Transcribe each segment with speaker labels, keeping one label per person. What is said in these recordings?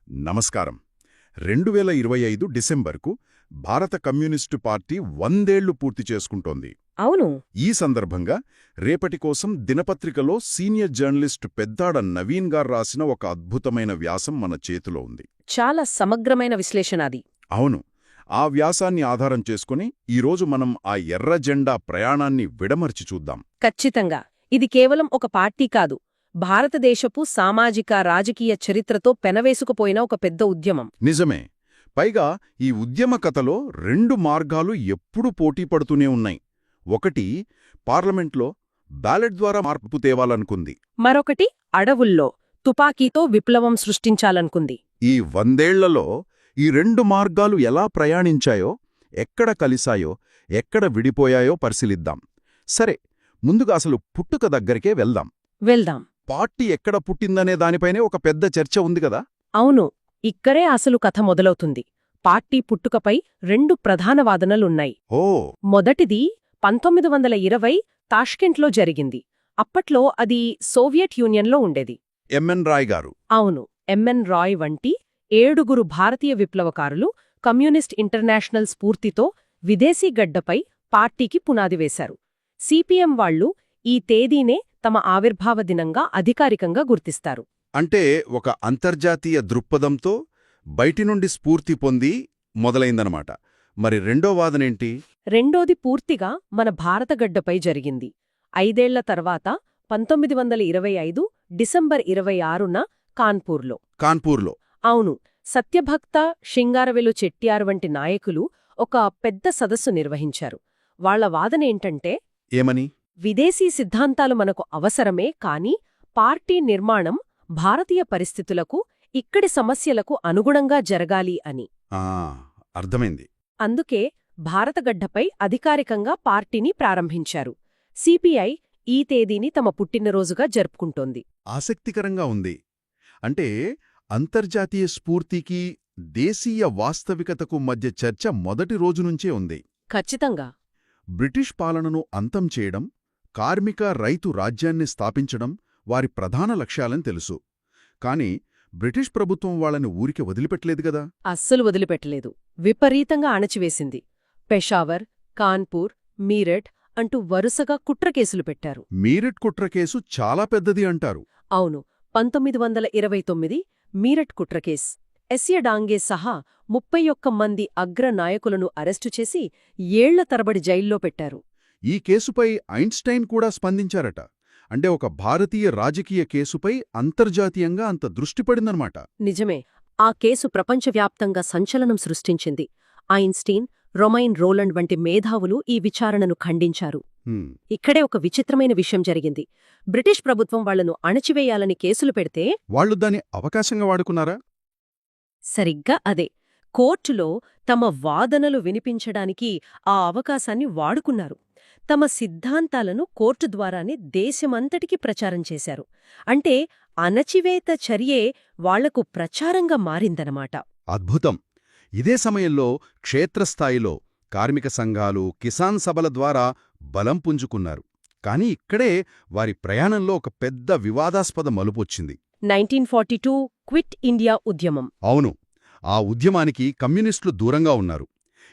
Speaker 1: నమస్కారం. 2025 డిసెంబర్కు భారత communist party 100 ఏళ్లు పూర్తి చేసుకుంటోంది.
Speaker 2: అవును.
Speaker 1: ఈ సందర్భంగా రేపటి కోసం దినపత్రికలో సీనియర్ జర్నలిస్టు పెద్దాడ నవీన్ గారు రాసిన ఒక అద్భుతమైన వ్యాసం మన చేతిలో ఉంది.
Speaker 2: చాలా సమగ్రమైన విశ్లేషణ అది.
Speaker 1: అవును. ఆ వ్యాసాన్ని ఆధారం చేసుకుని ఈరోజు మనం ఆ ఎర్ర జెండా ప్రయాణాన్ని విడమర్చి చూద్దాం.
Speaker 2: ఖచ్చితంగా. ఇది కేవలం ఒక పార్టీ కాదు, భారతదేశపు సామాజిక రాజకీయ చరిత్రతో పెనవేసుకుపోయిన ఒక పెద్ద ఉద్యమం.
Speaker 1: నిజమే. పైగా ఈ ఉద్యమ కథలో 2 మార్గాలు ఎప్పుడూ పోటీ పడుతూనే ఉన్నాయి. ఒకటి పార్లమెంట్లో బ్యాలెట్ ద్వారా మార్పు తేవాలనుకుంది.
Speaker 2: మరొకటి అడవుల్లో తుపాకీతో విప్లవం సృష్టించాలనుకుంది.
Speaker 1: ఈ 100 ఏళ్లలో ఈ 2 మార్గాలు ఎలా ప్రయాణించాయో, ఎక్కడ కలిశాయో, ఎక్కడ విడిపోయాయో పరిశీలిద్దాం. సరే, ముందుగా అసలు పుట్టుక దగ్గరికే
Speaker 2: వెళ్దాం.
Speaker 1: పార్టీ ఎక్కడ పుట్టిందనే దానిపైనే ఒక పెద్ద చర్చ ఉంది కదా.
Speaker 2: అవును. ఇక్కడే అసలు కథ మొదలవుతుంది. పార్టీ పుట్టుకపై 2 ప్రధాన వాదనలున్నాయి.
Speaker 1: ఓ.
Speaker 2: మొదటిది 1920 తాష్కెంట్లో జరిగింది. అప్పట్లో అది సోవియట్ యూనియన్లో ఉండేది.
Speaker 1: ఎంఎన్ రాయ్ గారు.
Speaker 2: అవును. ఎంఎన్ రాయ్ వంటి 7 భారతీయ విప్లవకారులు కమ్యూనిస్ట్ ఇంటర్నేషనల్ స్ఫూర్తితో విదేశీ గడ్డపై పార్టీకి పునాది వేశారు. సిపిఎం వాళ్లు ఈ తేదీనే తమ ఆవిర్భావ దినంగా అధికారికంగా గుర్తిస్తారు.
Speaker 1: అంటే ఒక అంతర్జాతీయ దృక్పథంతో బయటి నుండి స్ఫూర్తి పొంది మొదలైందనమాట. మరి రెండో వాదనేంటి?
Speaker 2: రెండోది పూర్తిగా మన భారతగడ్డపై జరిగింది. 5 ఏళ్ల తర్వాత 1925 డిసెంబర్ 26న కాన్పూర్లో. అవును. సత్యభక్త షింగారవెలు చెట్టియార్ వంటి నాయకులు ఒక పెద్ద సదస్సు నిర్వహించారు. వాళ్ల వాదనేంటంటే,
Speaker 1: ఏమని?
Speaker 2: విదేశీ సిద్ధాంతాలు మనకు అవసరమే, కాని పార్టీ నిర్మాణం భారతీయ పరిస్థితులకు, ఇక్కడి సమస్యలకు అనుగుణంగా జరగాలి అని.
Speaker 1: అర్థమైంది.
Speaker 2: అందుకే భారతగడ్డపై అధికారికంగా పార్టీని ప్రారంభించారు. సిపిఐ ఈ తేదీని తమ పుట్టినరోజుగా జరుపుకుంటోంది.
Speaker 1: ఆసక్తికరంగా ఉంది. అంటే అంతర్జాతీయ స్ఫూర్తికి, దేశీయ వాస్తవికతకు మధ్య చర్చ మొదటి రోజునుంచే ఉంది.
Speaker 2: ఖచ్చితంగా.
Speaker 1: బ్రిటిష్ పాలనను అంతం చేయడం, కార్మిక రైతు రాజ్యాన్ని స్థాపించడం వారి ప్రధాన లక్ష్యాలని తెలుసు. కాని బ్రిటిష్ ప్రభుత్వం వాళ్ళని ఊరికి వదిలిపెట్టలేదు గదా.
Speaker 2: అస్సలు వదిలిపెట్టలేదు. విపరీతంగా అణచివేసింది. పెషావర్, కాన్పూర్, మీరట్ అంటూ వరుసగా కుట్రకేసులు పెట్టారు.
Speaker 1: మీరట్ కుట్రకేసు చాలా పెద్దది అంటారు.
Speaker 2: అవును. 1929 మీరట్ కుట్రకేస్. ఎస్య డాంగే సహా 31 మంది అగ్ర నాయకులను అరెస్టు చేసి ఏళ్ల తరబడి జైల్లో పెట్టారు.
Speaker 1: ఈ కేసుపై ఐన్స్టైన్ కూడా స్పందించారట. అంటే ఒక భారతీయ రాజకీయ కేసుపై అంతర్జాతీయంగా అంత దృష్టిపడిందన్నమాట.
Speaker 2: నిజమే. ఆ కేసు ప్రపంచవ్యాప్తంగా సంచలనం సృష్టించింది. ఐన్స్టీన్, రొమైన్ రోలండ్ వంటి మేధావులు ఈ విచారణను ఖండించారు. ఇక్కడే ఒక విచిత్రమైన విషయం జరిగింది. బ్రిటిష్ ప్రభుత్వం వాళ్లను అణచివేయాలని కేసులు పెడితే
Speaker 1: వాళ్లు దాన్ని అవకాశంగా వాడుకున్నారా?
Speaker 2: సరిగ్గా అదే. కోర్టులో తమ వాదనలు వినిపించడానికి ఆ అవకాశాన్ని వాడుకున్నారు. తమ సిద్ధాంతాలను కోర్టు ద్వారానే దేశమంతటికీ ప్రచారం చేశారు. అంటే అణచివేత చర్యే వాళ్లకు ప్రచారంగా మారిందనమాట.
Speaker 1: అద్భుతం. ఇదే సమయంలో క్షేత్రస్థాయిలో కార్మిక సంఘాలు, కిసాన్ సభల ద్వారా బలం పుంజుకున్నారు. కాని ఇక్కడే వారి ప్రయాణంలో ఒక పెద్ద వివాదాస్పద మలుపొచ్చింది.
Speaker 2: 1942 క్విట్ ఇండియా ఉద్యమం.
Speaker 1: అవును. ఆ ఉద్యమానికి కమ్యూనిస్టులు దూరంగా ఉన్నారు.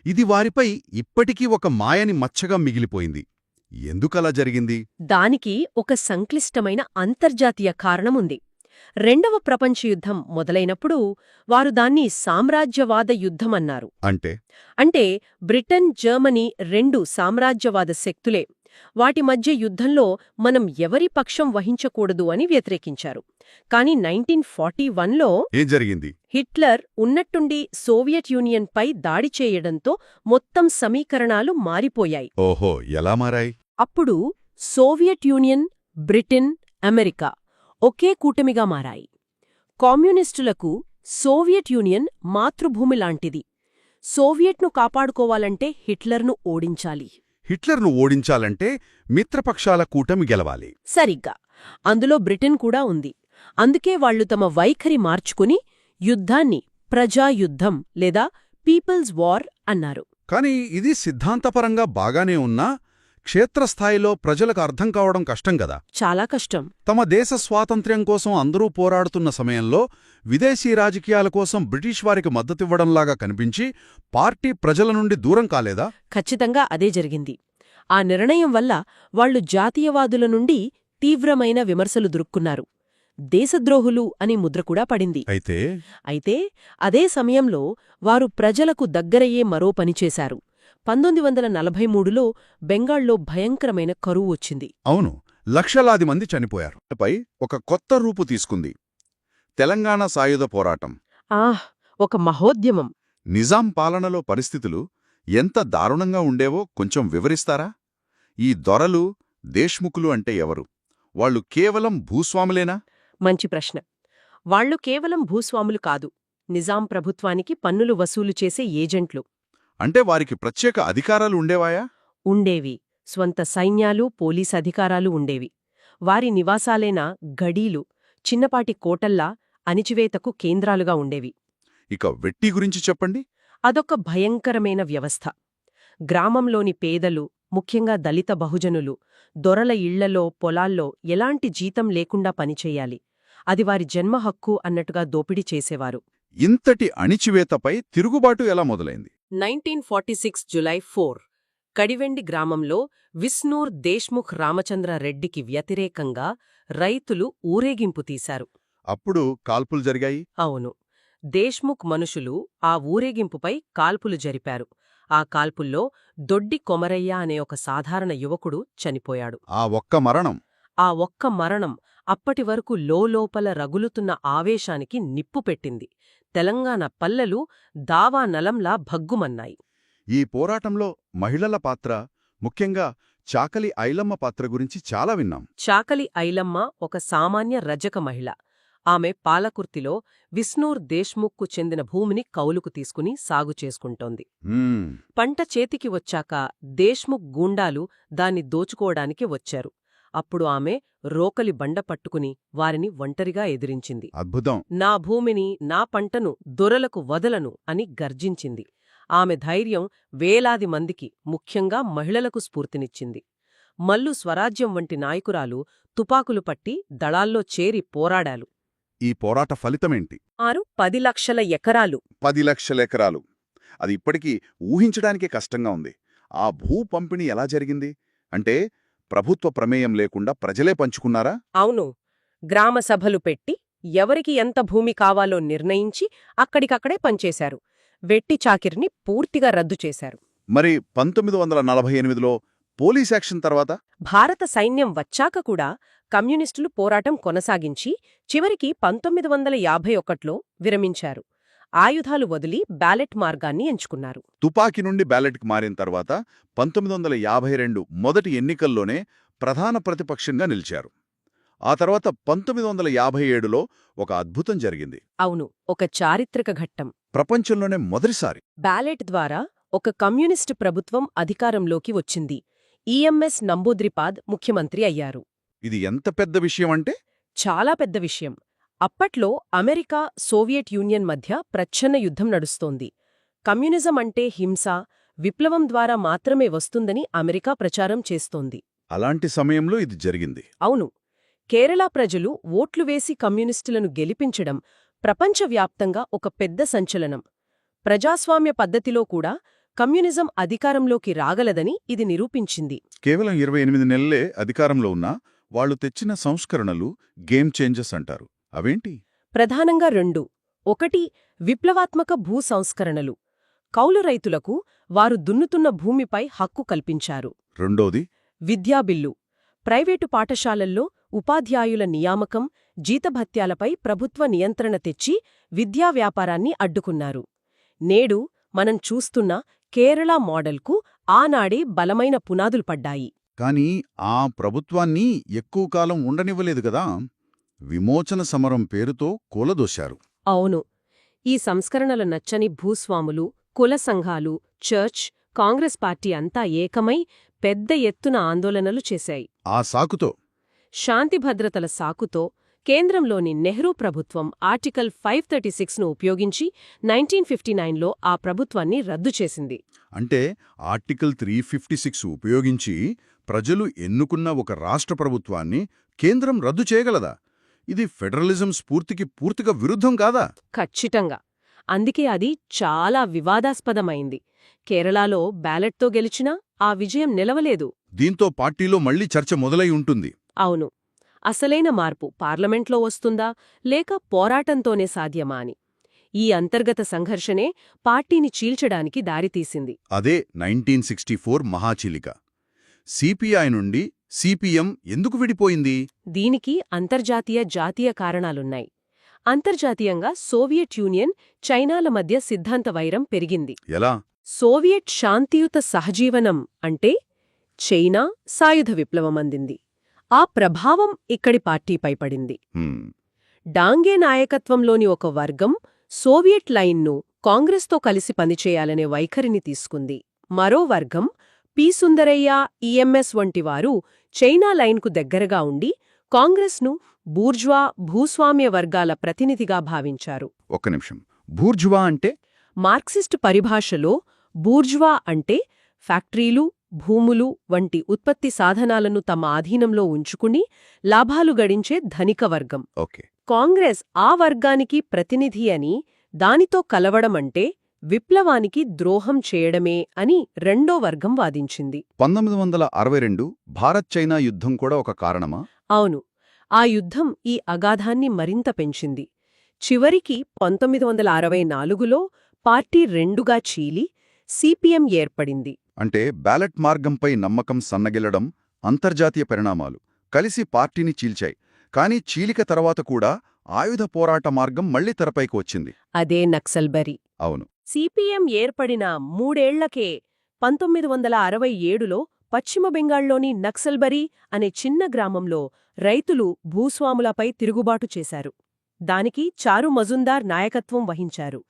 Speaker 1: ఇది వారిపై ఇప్పటికీ ఒక మాయని మచ్చగా మిగిలిపోయింది. ఎందుకలా జరిగింది?
Speaker 2: దానికి ఒక సంక్లిష్టమైన అంతర్జాతీయ కారణముంది. 2వ ప్రపంచ యుద్ధం మొదలైనప్పుడు వారు దాన్ని సామ్రాజ్యవాద యుద్ధమన్నారు.
Speaker 1: అంటే
Speaker 2: బ్రిటన్, జర్మనీ 2 సామ్రాజ్యవాద శక్తులే. వాటి మధ్య యుద్ధంలో మనం ఎవరి పక్షం వహించకూడదు అని వ్యతిరేకించారు. కాని 1941లో
Speaker 1: ఏం జరిగింది?
Speaker 2: హిట్లర్ ఉన్నట్టుండి సోవియట్ యూనియన్పై దాడి చేయడంతో మొత్తం సమీకరణాలు మారిపోయాయి.
Speaker 1: ఓహో, ఎలా మారాయి?
Speaker 2: అప్పుడు సోవియట్ యూనియన్, బ్రిటన్, అమెరికా ఒకే కూటమిగా మారాయి. కమ్యూనిస్టులకు సోవియట్ యూనియన్ మాతృభూమి లాంటిది. సోవియట్ను కాపాడుకోవాలంటే హిట్లర్ను ఓడించాలి.
Speaker 1: హిట్లర్ను ఓడించాలంటే మిత్రపక్షాల కూటమి గెలవాలి.
Speaker 2: సరిగ్గా. అందులో బ్రిటన్ కూడా ఉంది. అందుకే వాళ్లు తమ వైఖరి మార్చుకుని యుద్ధాన్ని ప్రజాయుద్ధం లేదా పీపుల్స్ వార్ అన్నారు.
Speaker 1: కాని ఇది సిద్ధాంతపరంగా బాగానే ఉన్నా క్షేత్రస్థాయిలో ప్రజలకు అర్థం కావడం కష్టం కదా.
Speaker 2: చాలా కష్టం.
Speaker 1: తమ దేశ స్వాతంత్ర్యం కోసం అందరూ పోరాడుతున్న సమయంలో విదేశీ రాజకీయాల కోసం బ్రిటిష్ వారికి మద్దతివ్వడంలాగా కనిపించి పార్టీ ప్రజల నుండి దూరం కాలేదా?
Speaker 2: ఖచ్చితంగా అదే జరిగింది. ఆ నిర్ణయం వల్ల వాళ్లు జాతీయవాదుల నుండి తీవ్రమైన విమర్శలు దురుక్కున్నారు. దేశద్రోహులు అని ముద్రకూడా పడింది. అయితే అదే సమయంలో వారు ప్రజలకు దగ్గరయ్యే మరో పనిచేశారు. 1943లో బెంగాల్లో భయంకరమైన కరువు వచ్చింది.
Speaker 1: అవును, లక్షలాది మంది చనిపోయారు. పై ఒక కొత్త రూపు తీసుకుంది తెలంగాణ సాయుధ పోరాటం.
Speaker 2: ఒక మహోద్యమం.
Speaker 1: నిజాం పాలనలో పరిస్థితులు ఎంత దారుణంగా ఉండేవో కొంచెం వివరిస్తారా? ఈ దొరలు, దేశ్ముఖులు అంటే ఎవరు? వాళ్ళు కేవలం భూస్వాములేనా?
Speaker 2: మంచి ప్రశ్న. వాళ్లు కేవలం భూస్వాములు కాదు, నిజాం ప్రభుత్వానికి పన్నులు వసూలు చేసే ఏజెంట్లు.
Speaker 1: అంటే వారికి ప్రత్యేక అధికారాలు ఉండేవాయా?
Speaker 2: ఉండేవి. స్వంత సైన్యాలు, పోలీస్ అధికారాలు ఉండేవి. వారి నివాసాలైన గడీలు చిన్నపాటి కోటల్లా అణిచివేతకు కేంద్రాలుగా ఉండేవి.
Speaker 1: ఇక వెట్టి గురించి చెప్పండి.
Speaker 2: అదొక భయంకరమైన వ్యవస్థ. గ్రామంలోని పేదలు, ముఖ్యంగా దళిత బహుజనులు, దొరల ఇళ్లలో, పొలాల్లో ఎలాంటి జీతం లేకుండా పనిచేయాలి. అది వారి జన్మ హక్కు అన్నట్టుగా దోపిడీ చేసేవారు.
Speaker 1: ఇంతటి అణిచివేతపై తిరుగుబాటు ఎలా మొదలైంది?
Speaker 2: 1946 జులై 4 కడివెండి గ్రామంలో విస్నూర్ దేశ్ముఖ్ రామచంద్ర రెడ్డికి వ్యతిరేకంగా రైతులు ఊరేగింపు తీశారు.
Speaker 1: అప్పుడు కాల్పులు జరిగాయి?
Speaker 2: అవును. దేశ్ముఖ్ మనుషులు ఆ ఊరేగింపుపై కాల్పులు జరిపారు. ఆ కాల్పుల్లో దొడ్డి కొమరయ్య అనే ఒక సాధారణ యువకుడు చనిపోయాడు.
Speaker 1: ఆ ఒక్క మరణం అప్పటివరకు లోలోపల రగులుతున్న ఆవేశానికి నిప్పు పెట్టింది. తెలంగాణ పల్లెలు దావానలంలా భగ్గుమన్నాయి. ఈ పోరాటంలో మహిళల పాత్ర, ముఖ్యంగా చాకలి ఐలమ్మ పాత్ర గురించి చాలా విన్నాం.
Speaker 2: చాకలి ఐలమ్మ ఒక సామాన్య రజక మహిళ. ఆమె పాలకుర్తిలో విస్నూర్ దేశ్ముఖ్కు చెందిన భూమిని కౌలుకు తీసుకుని సాగు చేసుకుంటోంది. పంట చేతికి వచ్చాక దేశ్ముఖ్ గూండాలు దాన్ని దోచుకోవడానికి వచ్చారు. అప్పుడు ఆమె రోకలి బండ పట్టుకుని వారిని ఒంటరిగా ఎదిరించింది.
Speaker 1: అద్భుతం.
Speaker 2: నా భూమిని, నా పంటను దొరలకు వదలను అని గర్జించింది. ఆమె ధైర్యం వేలాది మందికి, ముఖ్యంగా మహిళలకు స్ఫూర్తినిచ్చింది. మల్లు స్వరాజ్యం వంటి నాయకురాలు తుపాకులు పట్టి దళాల్లో చేరి పోరాడాలు.
Speaker 1: ఈ పోరాట ఫలితమేంటి?
Speaker 2: 10 లక్షల ఎకరాలు.
Speaker 1: 10 లక్షల ఎకరాలు. అది ఇప్పటికీ ఊహించడానికే కష్టంగా ఉంది. ఆ భూ పంపిణీ ఎలా జరిగింది? అంటే ప్రభుత్వ ప్రమేయం లేకుండా ప్రజలే పంచుకున్నారా?
Speaker 2: అవును. గ్రామ సభలు పెట్టి ఎవరికి ఎంత భూమి కావాలో నిర్ణయించి అక్కడికక్కడే పంచేశారు. వెట్టి చాకిరిని పూర్తిగా రద్దు చేశారు.
Speaker 1: మరి 1948లో పోలీస్ యాక్షన్ తర్వాత?
Speaker 2: భారత సైన్యం వచ్చాక కూడా కమ్యూనిస్టులు పోరాటం కొనసాగించి చివరికి 1951లో విరమించారు. ఆయుధాలు వదిలి బ్యాలెట్ మార్గాన్ని ఎంచుకున్నారు.
Speaker 1: తుపాకీ నుండి బ్యాలెట్కి మారిన తర్వాత 1952 మొదటి ఎన్నికల్లోనే ప్రధాన ప్రతిపక్షంగా నిలిచారు. ఆ తర్వాత 1957లో ఒక అద్భుతం జరిగింది.
Speaker 2: అవును, ఒక చారిత్రక ఘట్టం.
Speaker 1: ప్రపంచంలోనే మొదటిసారి
Speaker 2: బ్యాలెట్ ద్వారా ఒక కమ్యూనిస్టు ప్రభుత్వం అధికారంలోకి వచ్చింది. ఈఎంఎస్ నంబూద్రిపాద్ ముఖ్యమంత్రి అయ్యారు.
Speaker 1: ఇది ఎంత పెద్ద విషయం అంటే?
Speaker 2: చాలా పెద్ద విషయం. అప్పట్లో అమెరికా, సోవియట్ యూనియన్ మధ్య ప్రచ్ఛన్న యుద్ధం నడుస్తోంది. కమ్యూనిజం అంటే హింస, విప్లవం ద్వారా మాత్రమే వస్తుందని అమెరికా ప్రచారం చేస్తోంది.
Speaker 1: అలాంటి సమయంలో ఇది జరిగింది.
Speaker 2: అవును. కేరళ ప్రజలు ఓట్లు వేసి కమ్యూనిస్టులను గెలిపించడం ప్రపంచవ్యాప్తంగా ఒక పెద్ద సంచలనం. ప్రజాస్వామ్య పద్ధతిలో కూడా కమ్యూనిజం అధికారంలోకి రాగలదని ఇది నిరూపించింది.
Speaker 1: కేవలం 28 నెలలే అధికారంలో ఉన్నా వాళ్లు తెచ్చిన సంస్కరణలు గేమ్ చేంజర్స్ అంటారు. అవేంటి?
Speaker 2: ప్రధానంగా 2. 1 విప్లవాత్మక భూ సంస్కరణలు. కౌలు రైతులకు వారు దున్నుతున్న భూమిపై హక్కు కల్పించారు.
Speaker 1: 2
Speaker 2: విద్యాబిల్లు. ప్రైవేటు పాఠశాలల్లో ఉపాధ్యాయుల నియామకం, జీతభత్యాలపై ప్రభుత్వ నియంత్రణ తెచ్చి విద్యా వ్యాపారాన్ని అడ్డుకున్నారు. నేడు మనం చూస్తున్న కేరళ మోడల్కు ఆనాడే బలమైన పునాదులు పడ్డాయి.
Speaker 1: కాని ఆ ప్రభుత్వాన్ని ఎక్కువ కాలం ఉండనివ్వలేదు గదా. విమోచన సమరం పేరుతో కూలదోశారు.
Speaker 2: అవును. ఈ సంస్కరణలు నచ్చని భూస్వాములు, కుల సంఘాలు, చర్చ్, కాంగ్రెస్ పార్టీ అంతా ఏకమై పెద్ద ఎత్తున ఆందోళనలు చేశాయి.
Speaker 1: ఆ సాకుతో,
Speaker 2: శాంతిభద్రతల సాకుతో కేంద్రంలోని నెహ్రూ ప్రభుత్వం ఆర్టికల్ 536ను ఉపయోగించి 1959లో ఆ ప్రభుత్వాన్ని రద్దు చేసింది.
Speaker 1: అంటే ఆర్టికల్ 356 ఉపయోగించి ప్రజలు ఎన్నుకున్న ఒక రాష్ట్ర ప్రభుత్వాన్ని కేంద్రం రద్దు చేయగలదా? ఇది ఫెడరలిజం స్ఫూర్తికి పూర్తిగా విరుద్ధం కాదా?
Speaker 2: ఖచ్చితంగా. అందుకే అది చాలా వివాదాస్పదమైంది. కేరళలో బ్యాలెట్తో గెలిచినా ఆ విజయం నిలవలేదు.
Speaker 1: దీంతో పార్టీలో మళ్లీ చర్చ మొదలై ఉంటుంది.
Speaker 2: అవును. అసలైన మార్పు పార్లమెంట్లో వస్తుందా లేక పోరాటంతోనే సాధ్యమా అని. ఈ అంతర్గత సంఘర్షణే పార్టీని చీల్చడానికి దారితీసింది.
Speaker 1: అదే 1964 మహాచీలిక. సిపిఐ నుండి సిపిఎం ఎందుకు విడిపోయింది?
Speaker 2: దీనికి అంతర్జాతీయ జాతీయ కారణాలున్నాయి. అంతర్జాతీయంగా సోవియట్ యూనియన్, చైనాల మధ్య సిద్ధాంత వైరం పెరిగింది.
Speaker 1: ఎలా?
Speaker 2: సోవియట్ శాంతియుత సహజీవనం అంటే చైనా సాయుధ విప్లవం అందింది. ఆ ప్రభావం ఇక్కడి పార్టీపై పడింది. డాంగే నాయకత్వంలోని ఒక వర్గం సోవియట్ లైన్ను కాంగ్రెస్తో కలిసి పనిచేయాలనే వైఖరిని తీసుకుంది. మరో వర్గం పి. సుందరయ్య, ఈఎంఎస్ వంటివారు చైనా లైన్కు దగ్గరగా ఉండి కాంగ్రెస్ను బూర్జ్వా, భూస్వామ్య వర్గాల ప్రతినిధిగా భావించారు.
Speaker 1: ఒక్క నిమిషం. బూర్జ్వా అంటే?
Speaker 2: మార్క్సిస్టు పరిభాషలో బూర్జ్వా అంటే ఫ్యాక్టరీలు, భూములు వంటి ఉత్పత్తి సాధనాలను తమ ఆధీనంలో ఉంచుకుని లాభాలు గడించే ధనిక వర్గం.
Speaker 1: ఓకే.
Speaker 2: కాంగ్రెస్ ఆ వర్గానికి ప్రతినిధి అని, దానితో కలవడమంటే విప్లవానికి ద్రోహం చేయడమే అని రెండో వర్గం వాదించింది.
Speaker 1: 1962 భారత్-చైనా యుద్ధం కూడా ఒక కారణమా?
Speaker 2: అవును. ఆ యుద్ధం ఈ అగాధాన్ని మరింత పెంచింది. చివరికి 1964లో పార్టీ రెండుగా చీలి సిపిఎం ఏర్పడింది.
Speaker 1: అంటే బ్యాలెట్ మార్గంపై నమ్మకం సన్నగిల్లడం, అంతర్జాతీయ పరిణామాలు కలిసి పార్టీని చీల్చాయి. కానీ చీలిక తర్వాత కూడా ఆయుధ పోరాట మార్గం మళ్లీ తెరపైకి వచ్చింది.
Speaker 2: అదే నక్సల్బరీ.
Speaker 1: అవును.
Speaker 2: సిపిఎం ఏర్పడిన 3 ఏళ్లకే 1967లో పశ్చిమ బెంగాల్లోని నక్సల్బరీ అనే చిన్న గ్రామంలో రైతులు భూస్వాములపై తిరుగుబాటు చేశారు. దానికి చారు మజుందార్ నాయకత్వం వహించారు.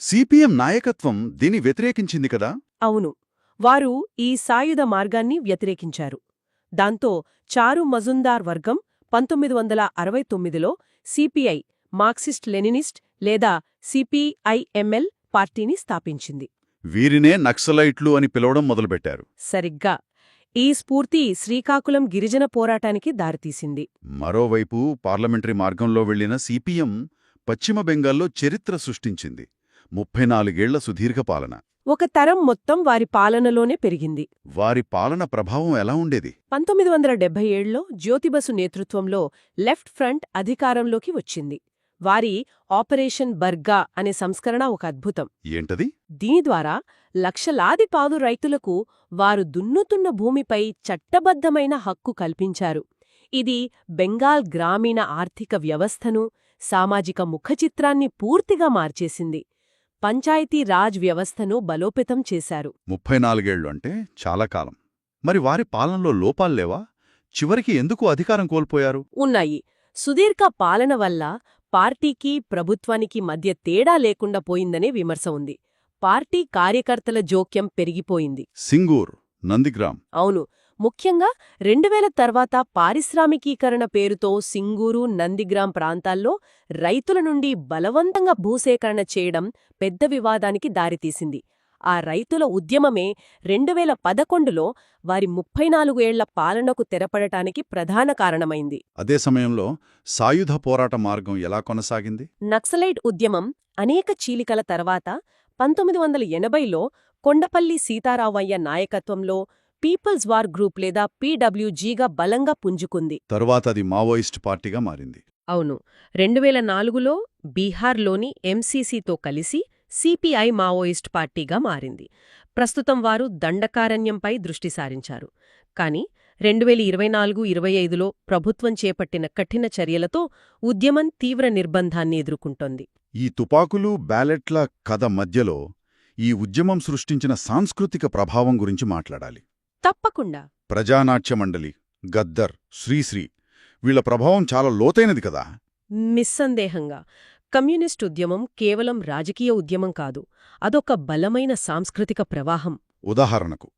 Speaker 1: సిపిఎం నాయకత్వం దీన్ని వ్యతిరేకించింది కదా?
Speaker 2: అవును. వారు ఈ సాయుధ మార్గాన్ని వ్యతిరేకించారు. దాంతో చారు మజుందార్ వర్గం 1969లో సిపిఐ, మార్క్సిస్ట్ లెనినిస్ట్ లేదా సిపిఐఎంఎల్ పార్టీని స్థాపించింది.
Speaker 1: వీరినే నక్సలైట్లు అని పిలవడం మొదలుపెట్టారు.
Speaker 2: సరిగ్గా. ఈ స్ఫూర్తి శ్రీకాకుళం గిరిజన పోరాటానికి దారితీసింది.
Speaker 1: మరోవైపు పార్లమెంటరీ మార్గంలో వెళ్లిన సిపిఎం పశ్చిమ బెంగాల్లో చరిత్ర సృష్టించింది. 34 ఏళ్ల సుదీర్ఘ పాలన.
Speaker 2: ఒక తరం మొత్తం వారి పాలనలోనే పెరిగింది.
Speaker 1: వారి పాలన ప్రభావం ఎలా ఉండేది?
Speaker 2: 1977లో జ్యోతిబసు నేతృత్వంలో లెఫ్ట్ ఫ్రంట్ అధికారంలోకి వచ్చింది. వారి ఆపరేషన్ బర్గా అనే సంస్కరణ ఒక అద్భుతం.
Speaker 1: ఏంటది?
Speaker 2: దీని ద్వారా లక్షలాది పాదు రైతులకు వారు దున్నుతున్న భూమిపై చట్టబద్ధమైన హక్కు కల్పించారు. ఇది బెంగాల్ గ్రామీణ ఆర్థిక వ్యవస్థను, సామాజిక ముఖచిత్రాన్ని పూర్తిగా మార్చేసింది. పంచాయతీ రాజ్ వ్యవస్థను బలోపేతం చేశారు.
Speaker 1: 34 ఏళ్లు అంటే చాలా కాలం. మరి వారి పాలనలో లోపాల్లేవా? చివరికి ఎందుకు అధికారం కోల్పోయారు?
Speaker 2: ఉన్నాయి. సుదీర్ఘ పాలన వల్ల పార్టీకి, ప్రభుత్వానికి మధ్య తేడా లేకుండా పోయిందనే విమర్శ ఉంది. పార్టీ కార్యకర్తల జోక్యం పెరిగిపోయింది.
Speaker 1: సింగూర్, నందిగ్రామ్.
Speaker 2: అవును. ముఖ్యంగా 2000 తర్వాత పారిశ్రామికీకరణ పేరుతో సింగూరు, నందిగ్రాం ప్రాంతాల్లో రైతుల నుండి బలవంతంగా భూసేకరణ చేయడం పెద్ద వివాదానికి దారితీసింది. ఆ రైతుల ఉద్యమమే 2011లో వారి 34 ఏళ్ల పాలనకు తెరపడటానికి ప్రధాన కారణమైంది.
Speaker 1: అదే సమయంలో సాయుధ పోరాట మార్గం ఎలా కొనసాగింది?
Speaker 2: నక్సలైట్ ఉద్యమం అనేక చీలికల తర్వాత 1980లో కొండపల్లి సీతారామయ్య నాయకత్వంలో పీపుల్స్ వార్ గ్రూప్ లేదా పీడబ్ల్యూజీగా బలంగా పుంజుకుంది.
Speaker 1: తరువాత అది మావోయిస్ట్ పార్టీగా మారింది.
Speaker 2: అవును. 2004లో బీహార్లోని ఎంసీసీతో కలిసి సిపిఐ మావోయిస్ట్ పార్టీగా మారింది. ప్రస్తుతం వారు దండకారణ్యంపై దృష్టి సారించారు. కాని 2024-25లో ప్రభుత్వం చేపట్టిన కఠిన చర్యలతో ఉద్యమం తీవ్ర నిర్బంధాన్ని ఎదుర్కొంటోంది.
Speaker 1: ఈ తుపాకులు, బ్యాలెట్ల కథ మధ్యలో ఈ ఉద్యమం సృష్టించిన సాంస్కృతిక ప్రభావం గురించి మాట్లాడాలి.
Speaker 2: తప్పకుండా.
Speaker 1: ప్రజానాట్య మండలి, గద్దర్, శ్రీశ్రీ వీళ్ల ప్రభావం చాలా లోతైనది కదా?
Speaker 2: నిస్సందేహంగా. కమ్యూనిస్ట్ ఉద్యమం కేవలం రాజకీయ ఉద్యమం కాదు, అదొక బలమైన సాంస్కృతిక ప్రవాహం.
Speaker 1: ఉదాహరణకు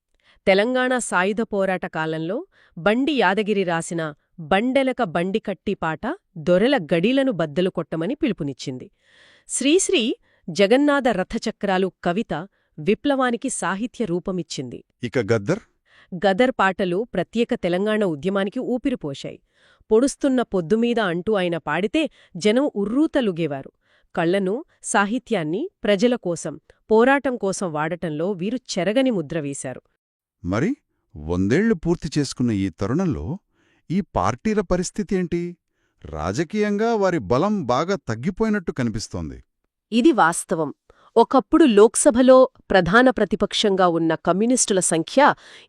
Speaker 2: తెలంగాణ సాయుధ పోరాట కాలంలో బండి యాదగిరి రాసిన బండెలక బండి కట్టి పాట దొరెల గడీలను బద్దలు కొట్టమని పిలుపునిచ్చింది. శ్రీశ్రీ జగన్నాథ రథచక్రాలు కవిత విప్లవానికి సాహిత్య రూపమిచ్చింది.
Speaker 1: ఇక గద్దర్?
Speaker 2: గదర్ పాటలు ప్రత్యేక తెలంగాణ ఉద్యమానికి ఊపిరిపోశాయి. పొడుస్తున్న పొద్దుమీద అంటూ ఆయన పాడితే జనం ఉర్రూతలుగేవారు. కళ్లను, సాహిత్యాన్ని ప్రజల కోసం, పోరాటం కోసం వాడటంలో వీరు చెరగని ముద్ర వేశారు.
Speaker 1: మరి 100 పూర్తి చేసుకున్న ఈ తరుణంలో ఈ పార్టీల పరిస్థితేంటి? రాజకీయంగా వారి బలం బాగా తగ్గిపోయినట్టు కనిపిస్తోంది.
Speaker 2: ఇది వాస్తవం. ఒకప్పుడు లోక్సభలో ప్రధాన ప్రతిపక్షంగా ఉన్న కమ్యూనిస్టుల సంఖ్య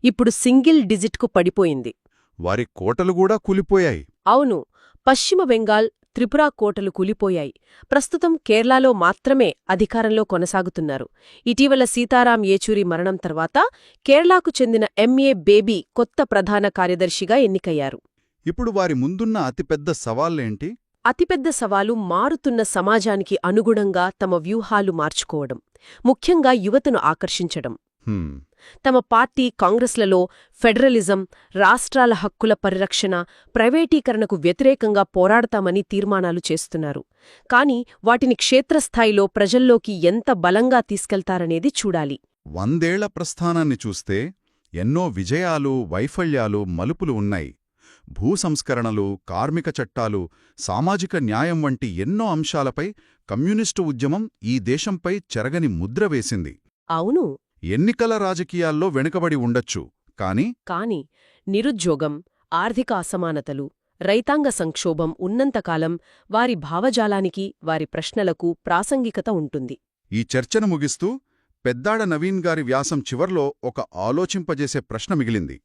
Speaker 2: ఇప్పుడు సింగిల్ డిజిట్కు పడిపోయింది.
Speaker 1: వారి కోటలు కూడా కూలిపోయాయి.
Speaker 2: అవును, పశ్చిమ బెంగాల్, త్రిపుర కోటలు కూలిపోయాయి. ప్రస్తుతం కేరళలో మాత్రమే అధికారంలో కొనసాగుతున్నారు. ఇటీవల సీతారాం యేచూరి మరణం తర్వాత కేరళకు చెందిన ఎంఏ బేబీ కొత్త ప్రధాన కార్యదర్శిగా ఎన్నికయ్యారు.
Speaker 1: ఇప్పుడు వారి ముందున్న అతిపెద్ద సవాళ్లేంటి?
Speaker 2: అతిపెద్ద సవాలు మారుతున్న సమాజానికి అనుగుణంగా తమ వ్యూహాలు మార్చుకోవడం, ముఖ్యంగా యువతను ఆకర్షించడం. తమ పార్టీ కాంగ్రెస్లలో ఫెడరలిజం, రాష్ట్రాల హక్కుల పరిరక్షణ, ప్రైవేటీకరణకు వ్యతిరేకంగా పోరాడతామని తీర్మానాలు చేస్తున్నారు. కాని వాటిని క్షేత్రస్థాయిలో ప్రజల్లోకి ఎంత బలంగా తీసుకెళ్తారనేది చూడాలి.
Speaker 1: 100 ఏళ్ల ప్రస్థానాన్ని చూస్తే ఎన్నో విజయాలు, వైఫల్యాలు, మలుపులు ఉన్నాయి. భూ సంస్కరణలు, కార్మిక చట్టాలు, సామాజిక న్యాయం వంటి ఎన్నో అంశాలపై కమ్యూనిస్టు ఉద్యమం ఈ దేశంపై చెరగని ముద్ర వేసింది.
Speaker 2: అవును.
Speaker 1: ఎన్నికల రాజకీయాల్లో వెనుకబడి ఉండొచ్చు,
Speaker 2: కాని నిరుద్యోగం, ఆర్థిక అసమానతలు, రైతాంగ సంక్షోభం ఉన్నంతకాలం వారి భావజాలానికి, వారి ప్రశ్నలకు ప్రాసంగికత ఉంటుంది.
Speaker 1: ఈ చర్చను ముగిస్తూ పెద్దాడ నవీన్ గారి వ్యాసం చివర్లో ఒక ఆలోచింపజేసే ప్రశ్న మిగిలింది.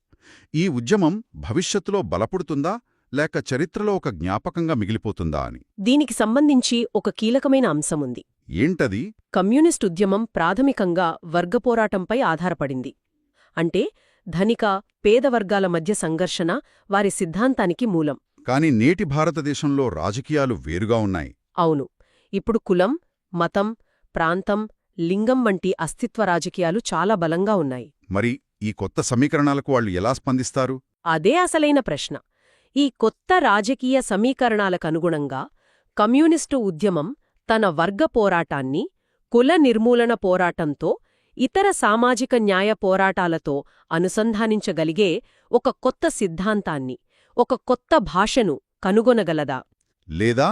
Speaker 1: ఈ ఉద్యమం భవిష్యత్తులో బలపడుతుందా, లేక చరిత్రలో ఒక జ్ఞాపకంగా మిగిలిపోతుందా అని.
Speaker 2: దీనికి సంబంధించి ఒక కీలకమైన అంశముంది.
Speaker 1: ఏంటది?
Speaker 2: కమ్యూనిస్ట్ ఉద్యమం ప్రాథమికంగా వర్గపోరాటంపై ఆధారపడింది. అంటే ధనిక, పేద వర్గాల మధ్య సంఘర్షణ వారి సిద్ధాంతానికి మూలం.
Speaker 1: కాని నేటి భారతదేశంలో రాజకీయాలు వేరుగా ఉన్నాయి.
Speaker 2: అవును. ఇప్పుడు కులం, మతం, ప్రాంతం, లింగం వంటి అస్తిత్వ రాజకీయాలు చాలా బలంగా ఉన్నాయి.
Speaker 1: మరి ఈ కొత్త సమీకరణాలకు వాళ్ళు ఎలా స్పందిస్తారు?
Speaker 2: అదే అసలైన ప్రశ్న. ఈ కొత్త రాజకీయ సమీకరణాలకనుగుణంగా కమ్యూనిస్టు ఉద్యమం తన వర్గ పోరాటాన్ని, కుల నిర్మూలన పోరాటంతో, ఇతర సామాజిక న్యాయ పోరాటాలతో అనుసంధానించగలిగే ఒక కొత్త సిద్ధాంతాన్ని, ఒక కొత్త భాషను కనుగొనగలదా?
Speaker 1: లేదా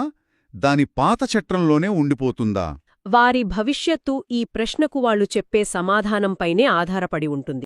Speaker 1: దాని పాత చట్రంలోనే ఉండిపోతుందా?
Speaker 2: వారి భవిష్యత్తు ఈ ప్రశ్నకు వాళ్లు చెప్పే సమాధానంపైనే ఆధారపడి ఉంటుంది.